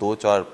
2 4